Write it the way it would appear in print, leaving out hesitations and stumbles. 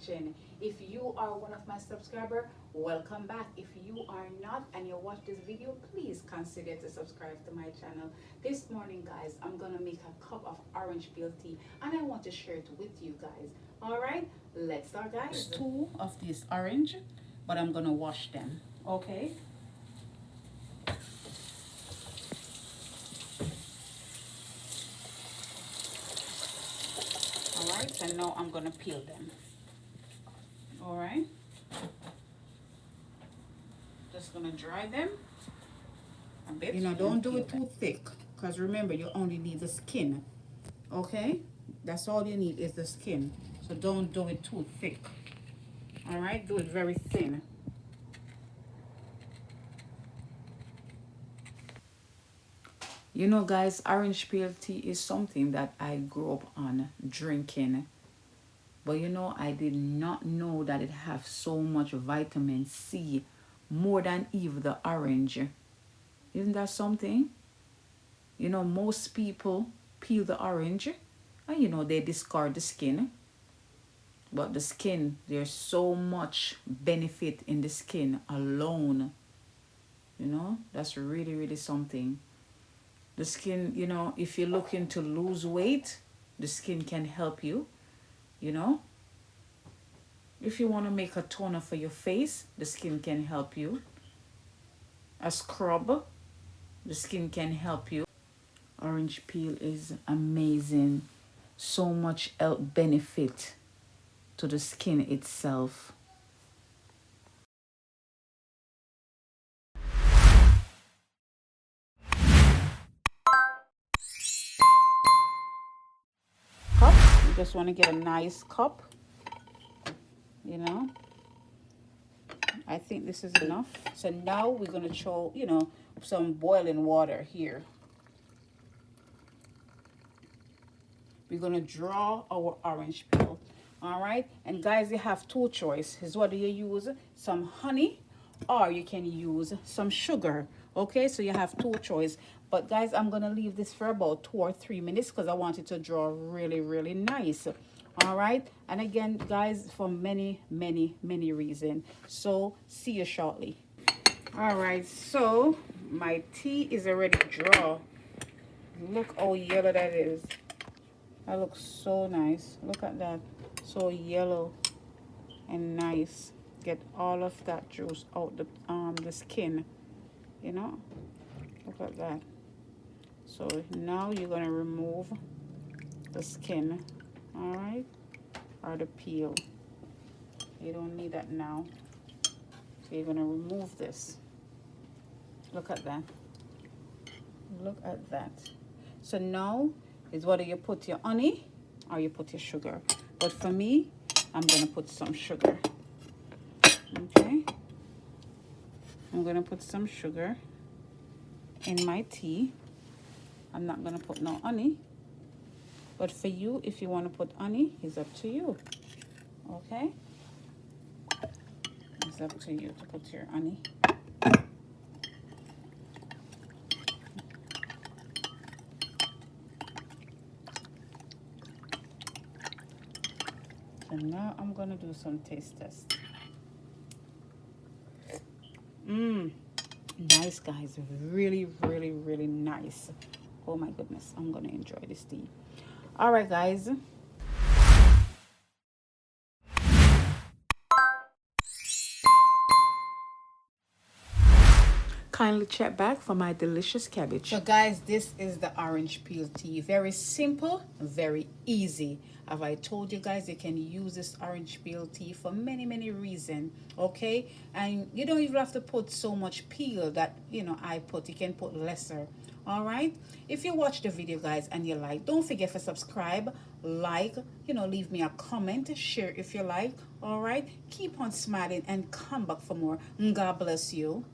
watching. If you are one of my subscriber, welcome back. If you are not and you watch this video, please consider to subscribe to my channel. This morning, guys, I'm gonna make a cup of orange peel tea and I want to share it with you guys. All right, let's start, guys. Two of this orange, but I'm gonna wash them. Okay. All right, so now I'm gonna peel them. All right, just gonna dry them a bit. You know, don't do it too thick, because remember, you only need the skin. Okay, that's all you need is the skin, so don't do it too thick. All right, do it very thin. You know, guys, orange peel tea is something that I grew up on drinking. But you know, I did not know that it has so much vitamin C, more than even the orange. Isn't that something? You know, most people peel the orange and you know, they discard the skin. But the skin, there's so much benefit in the skin alone. You know, that's really, really something. The skin, you know, if you're looking to lose weight, the skin can help you, you know. If you want to make a toner for your face, the skin can help you. A scrub, the skin can help you. Orange peel is amazing. So much health benefit to the skin itself. Cup, you just want to get a nice cup, you know. I think this is enough. So now we're going to throw, you know, some boiling water here. We're going to draw our orange peel. All right. And guys, you have two choices. What do you use? Some honey, or you can use some sugar. Okay. So you have two choices. But guys, I'm going to leave this for about 2 or 3 minutes because I want it to draw really, really nice. All right. And again, guys, for many, many, many reasons. So see you shortly. All right. So my tea is already drawn. Look how yellow that is. That looks so nice. Look at that. So yellow and nice. Get all of that juice out the skin. You know? Look at that. So now you're gonna remove the skin. Alright? Or the peel. You don't need that now. So you're gonna remove this. Look at that. Look at that. So now is whether you put your honey or you put your sugar. But for me, I'm gonna put some sugar. Okay. I'm gonna put some sugar in my tea. I'm not gonna put no honey. But for you, if you want to put honey, it's up to you. Okay? It's up to you to put your honey. So now I'm gonna do some taste test. Nice, guys. Really, really, really nice. Oh my goodness, I'm gonna enjoy this tea. All right, guys. Kindly check back for my delicious cabbage. So guys, this is the orange peel tea. Very simple, very easy. As I told you guys, you can use this orange peel tea for many, many reasons. Okay, and you don't even have to put so much peel that, you know, I put. You can put lesser. All right, if you watch the video, guys, and you like, don't forget to subscribe, like, you know, leave me a comment, share if you like. All right, keep on smiling and come back for more. God bless you.